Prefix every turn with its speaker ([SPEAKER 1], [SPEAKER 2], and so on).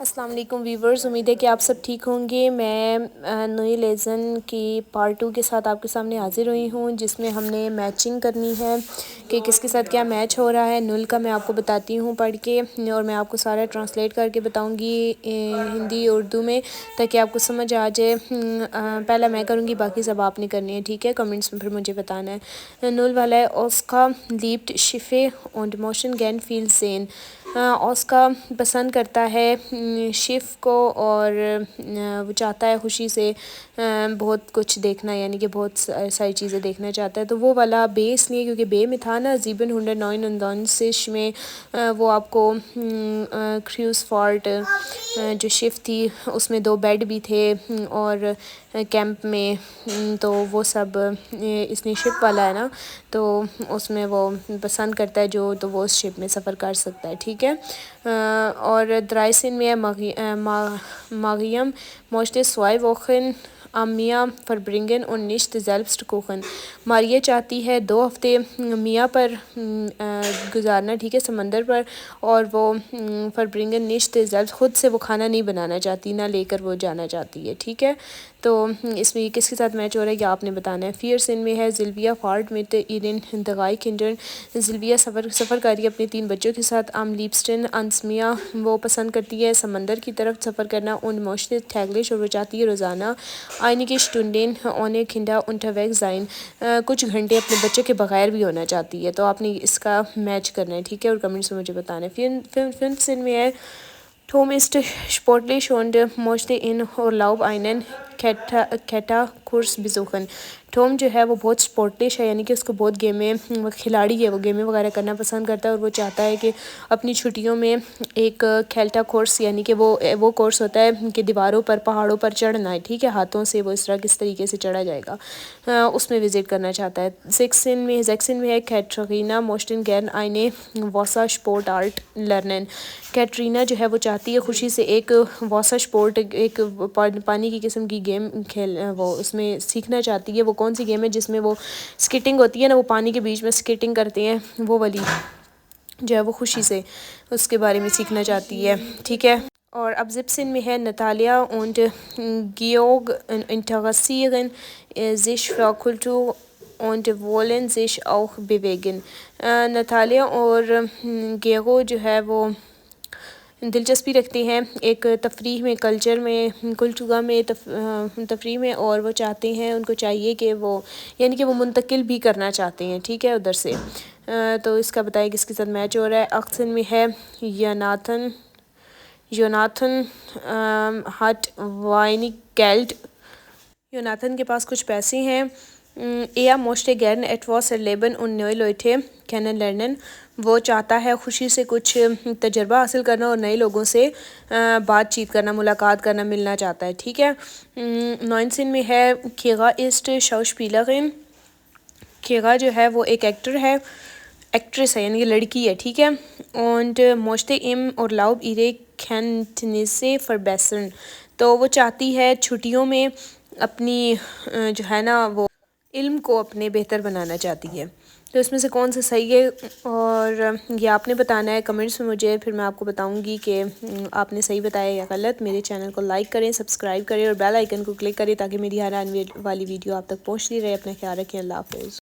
[SPEAKER 1] السلام علیکم ویورز، امید ہے کہ آپ سب ٹھیک ہوں گے۔ میں نئی لیسن کی پارٹ 2 کے ساتھ آپ کے سامنے حاضر ہوئی ہوں، جس میں ہم نے میچنگ کرنی ہے کہ کس کے ساتھ کیا میچ ہو رہا ہے۔ نل کا میں آپ کو بتاتی ہوں پڑھ کے، اور میں آپ کو سارا ٹرانسلیٹ کر کے بتاؤں گی ہندی اردو میں، تاکہ آپ کو سمجھ آ جائے۔ پہلا میں کروں گی، باقی سب آپ نے کرنی ہے، ٹھیک ہے؟ کمنٹس میں پھر مجھے بتانا ہے۔ نل والا ہے اوسکا لیبٹ شفے und موشن گین فیل سین۔ اوسکا پسند کرتا ہے شف کو، اور وہ چاہتا ہے خوشی سے بہت کچھ دیکھنا، یعنی کہ بہت ساری چیزیں دیکھنا چاہتا ہے۔ تو وہ والا بے اس لیے کیونکہ بے میں تھا نا، زیبن 199 میں وہ آپ کو کریوز فالٹ جو شف تھی اس میں 2 بیڈ بھی تھے، اور کیمپ میں تو وہ سب اس نے شپ والا ہے نا، تو اس میں وہ پسند کرتا ہے جو، تو وہ اس شپ میں سفر کر سکتا ہے، ٹھیک ہے؟ اور درائسن میں Mariam möchte 2 Wochen am Meer verbringen und nicht selbst kochen۔ Maria چاہتی ہے 2 ہفتے میاں پر گزارنا، ٹھیک ہے، سمندر پر، اور وہ verbringen nicht selbst خود سے وہ کھانا نہیں بنانا چاہتی، نہ لے کر وہ جانا چاہتی ہے، ٹھیک ہے؟ تو اس میں کس کے ساتھ میچ ہو رہا ہے کہ آپ نے بتانا ہے۔ فیئر سن میں ہے زلویا فارٹ mit ihren 3 Kindern۔ زلویا سفر کر رہی ہے اپنے 3 بچوں کے ساتھ۔ am liebsten ans Meer، وہ پسند کرتی ہے سمندر کی طرف سفر کرنا۔ und möchte täglich، اور وہ چاہتی ہے روزانہ۔ einige Stunden ohne Kinder unterwegs sein، کچھ گھنٹے اپنے بچے کے بغیر بھی ہونا چاہتی ہے۔ تو آپ نے اس کا میچ کرنا ہے، ٹھیک ہے؟ اور کمنٹس میں مجھے بتانا ہے۔ ففتھ سن میں ہے Tom ist sportlich und möchte in Urlaub einen Kletterkurs besuchen۔ Tom جو ہے وہ بہت سپورٹش ہے، یعنی کہ اس کو بہت گیمیں، کھلاڑی ہے، وہ گیمیں وغیرہ کرنا پسند کرتا ہے، اور وہ چاہتا ہے کہ اپنی چھٹیوں میں ایک کھیلتا کورس، یعنی کہ وہ کورس ہوتا ہے کہ دیواروں پر، پہاڑوں پر چڑھنا ہے، ٹھیک ہے؟ ہاتھوں سے وہ اس طرح کس طریقے سے چڑھا جائے گا، اس میں وزٹ کرنا چاہتا ہے۔ زیکسن میں ہے کیٹرینا موسٹن گین آئینے واسا اسپورٹ آرٹ لرنن۔ کیٹرینا جو ہے وہ چاہتی ہے خوشی سے ایک واسا اسپورٹ، ایک پانی کی قسم کی گیم وہ اس میں سیکھنا چاہتی ہے۔ وہ کون سی گیم ہے جس میں وہ سکیٹنگ ہوتی ہے نا، وہ پانی کے بیچ میں سکیٹنگ کرتے ہیں، وہ والی جو ہے وہ خوشی سے اس کے بارے میں سیکھنا چاہتی ہے، ٹھیک ہے؟ اور اب زپسن میں ہے نتالیا und Georg interessieren sich für Kultur und wollen sich auch bewegen۔ نتالیا اور گیگو جو ہے وہ دلچسپی رکھتے ہیں ایک تفریح میں، کلچر میں، کلچوگا میں، تفریح میں، اور وہ چاہتے ہیں، ان کو چاہیے کہ وہ، یعنی کہ وہ منتقل بھی کرنا چاہتے ہیں، ٹھیک ہے، ادھر سے۔ تو اس کا بتائیں کس کے ساتھ میچ ہو رہا ہے۔ اکسن میں ہے یوناتھن ہٹ وائنی گیلڈ۔ یوناتھن کے پاس کچھ پیسے ہیں۔ möchte gerne etwas erleben und neue Leute kennenlernen۔ وہ چاہتا ہے خوشی سے کچھ تجربہ حاصل کرنا اور نئے لوگوں سے بات چیت کرنا، ملاقات کرنا، ملنا چاہتا ہے، ٹھیک ہے؟ 9 میں ہے کھیغا ist Schauspielerin۔ کھیغا جو ہے وہ ایک ایکٹریس ہے، یعنی کہ لڑکی ہے، ٹھیک ہے؟ und möchte im Urlaub ihre Kenntnisse verbessern۔ تو وہ چاہتی ہے چھٹیوں میں اپنی جو ہے نا وہ علم کو اپنے بہتر بنانا چاہتی ہے۔ تو اس میں سے کون سا صحیح ہے، اور یہ آپ نے بتانا ہے کمنٹس میں مجھے، پھر میں آپ کو بتاؤں گی کہ آپ نے صحیح بتایا یا غلط۔ میرے چینل کو لائک کریں، سبسکرائب کریں، اور بیل آئیکن کو کلک کریں تاکہ میری ہر آنے والی ویڈیو آپ تک پہنچتی رہے۔ اپنا خیال رکھیں، اللہ حافظ۔